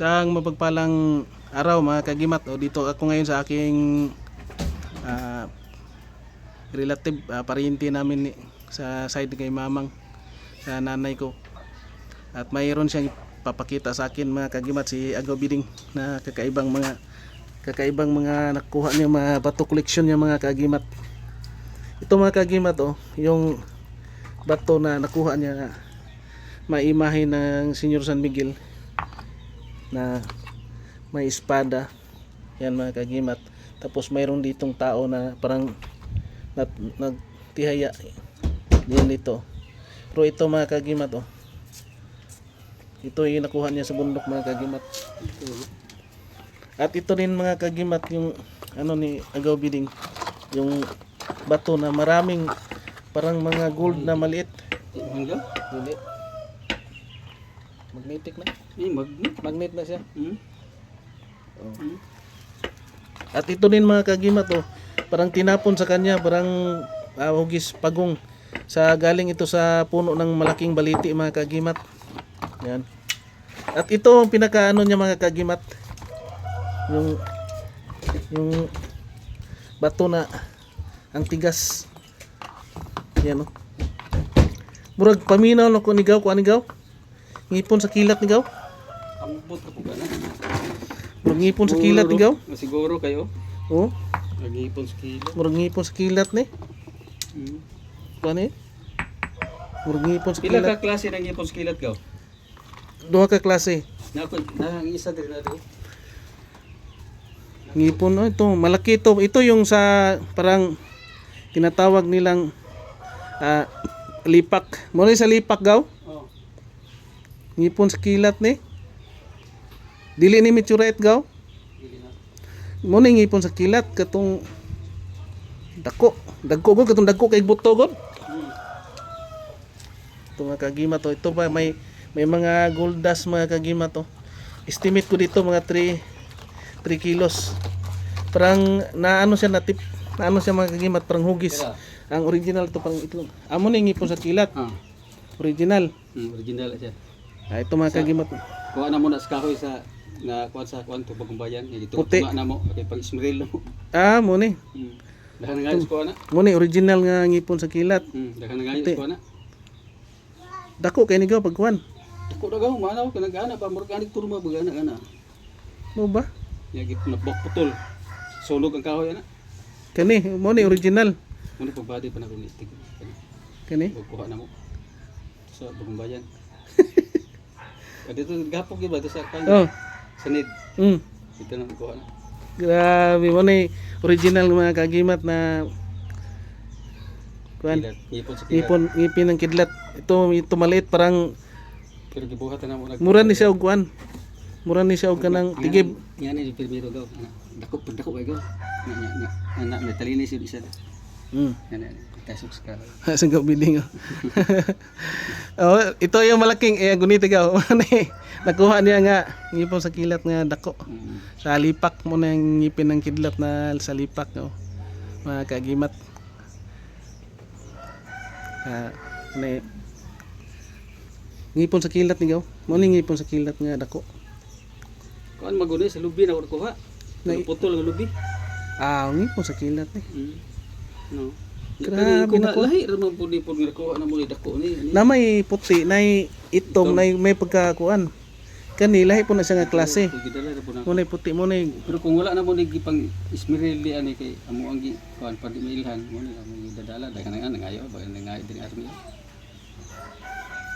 Saang mapagpalang araw mga kagimat. O dito ako ngayon sa aking relative, pariente namin sa side kay mamang, sa nanay ko. At mayroon siyang papakita sa akin mga kagimat, si Agaw Biding, na kakaibang mga nakuha niya, mga bato collection niya mga kagimat. Ito mga kagimat, yung bato na nakuha niya, maimahe ng Senyor San Miguel na may espada. Yan mga kagimat. Tapos mayroon ditong tao na parang nagtihaya yan dito. Pero ito mga kagimat, ito yung nakuha niya sa bundok mga kagimat. At ito rin mga kagimat yung ni Agaw Biding, yung bato na maraming parang mga gold na maliit. Maliit. Magnetic na. Magnet na siya. At ito din mga kagimat, parang tinapon sa kanya, parang hugis pagong sa galing ito sa puno ng malaking baliti mga kagimat. Yan. At ito ang pinakaano niya mga kagimat, yung bato na ang tigas. Yan murag paminaw na ko nigaw, ngipon sa kilat nigaw. Ambot ka po gana. Murag ngipon sa kilat nigaw. Masiguro kayo. Oo. Nagipon sa kilat. Murag ngipon sa kilat ni. Kani? Murag ngipon sa Pila kilat. ka klase ng ngipon sa kilat gaw? Duha ka klase. Nang isa din na do. Ngipon ito, malaki ito. Ito yung sa parang tinatawag nilang lipak. Muna sa lipak gaw. Oh. Ngipon sa kilat ni. Dili ni mitsurate gaw. Dili na. Muna ngipon sa kilat katong dagko gud, katong dagko kay buto gud. Ito mga kagimat, ito pa may mga gold dust mga kagimat. Estimate ko dito mga 3 kilos. Parang naano siya mga kagimat, parang hugis. Kaya? Ang original to parang itlog. Amo ni ngipon sa kilat. Original. Original siya. Ito mga kagimat. Kuha na mo na sa kahoy sa kuan to pagkumbayan. Ito Puti. tunga na mo kay pag ismeril mo. Mo ni. Dahan nga kuha na. Mo ni original nga ngipon sa kilat. Dahan nga Puti. kuha na. Dako kay nigaw pagkuan. Ako daw manaw kanang-ana pa organic turma bagana ana. Mo ba? Ya git na putol. Sulog ang kahoy ana. Kani mo ni original. Muna pagbati pa na kung itig. Kani. Kuha na mo. Sa pagkumbayan. Dito gapok gyud ba sa kan. Sanid. Ito na kuha na. Grabe mo ni original mga kagimat na kuan. Ngipon sa kilat. Ngipin ng kidlat. Ito maliit, parang Pero gibuhat na mo mura ni siya og kuan. Mura ni siya og kanang tigib. Yan ni primero gaw. Dako kay gaw. Na metalinis yun isa. Yan tasok sa kahoy. Sa gabiling. Ito yung malaking gunita gaw. Nakuha niya nga ngipon sa kilat nga dako. Sa lipak mo na yung ngipin ng kidlat na sa lipak, mga kagimat. Ngipon sa kilat ni gaw. Mo ni ngipon sa kilat nga dako. Kuan magunay sa lubi na kuha. Putol ang lubi. Ngipon sa kilat ni. No. Grabe na ko. Lahi ra man pud ni kuha na mo ni dako ni. Na may puti, na itom, na may pagkakuan. Kani lahi po na siya nga klase. Mo na puti, mo na. Pero kung wala na mo ni gipang ismerili ani kay amo ang kuan pa di mailhan mo ni amo dadala dagan nga ngayo ba ngayo din army.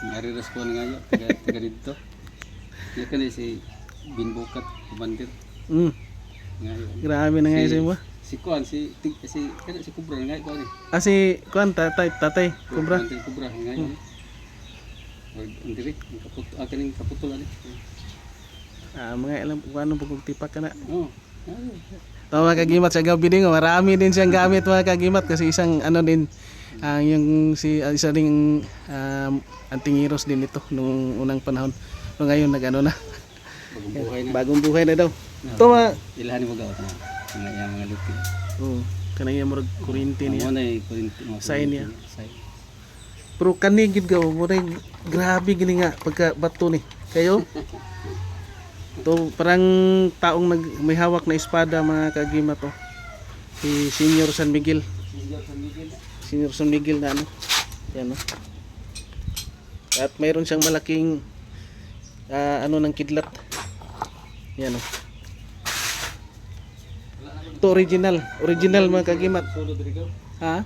Ngari ras ko ngayo taga dito. Ya kani si Binbukat Kumandir. Ngayo. Grabe na ngayon sa mo. Si kuan si Kubra ngayo ko ni. Si kuan tatay Kubra. Kubra ngayo. Andiri kaning kaputol ani. Mga ilang ano pag tipak ka na. Mga kagimat sa Agaw Biding, marami din siyang gamit mga kagimat kasi isang din yung isa ding antingiros din ito nung unang panahon. So ngayon nag-ano na. Bagong buhay na daw. Ito ilhan mo gaw mga lupi. Kanang yung murag kurinti niya. Mo na kurinti mo. Sign niya. Pero kanigid gaw, murag grabe gini nga pagka bato ni. Kayo? To parang taong may hawak na espada mga kagimat to. Si Senior San Miguel. Senior San Miguel. Senior San Miguel na ano. Yan no. At mayroon siyang malaking ano ng kidlat. Yan no. Ito original mga kagimat. Solo diri ko. Ha?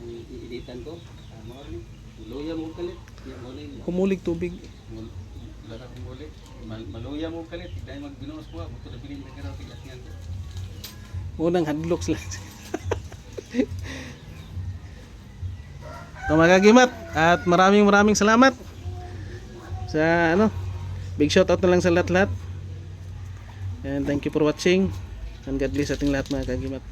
Iiditan ko. Mga rin. Luya mo kalit. Ya mo ni. Humulig tubig. Lara ko muli. Maluya mo kalit. Dahil magbinunos ko. Buto na bilin na karaw. Tigat nga. Unang hadlok sila. Ito mga kagimat. At maraming salamat. Sa ano. Big shout out na lang sa lahat-lahat. And thank you for watching. And God bless ating lahat mga kagimat.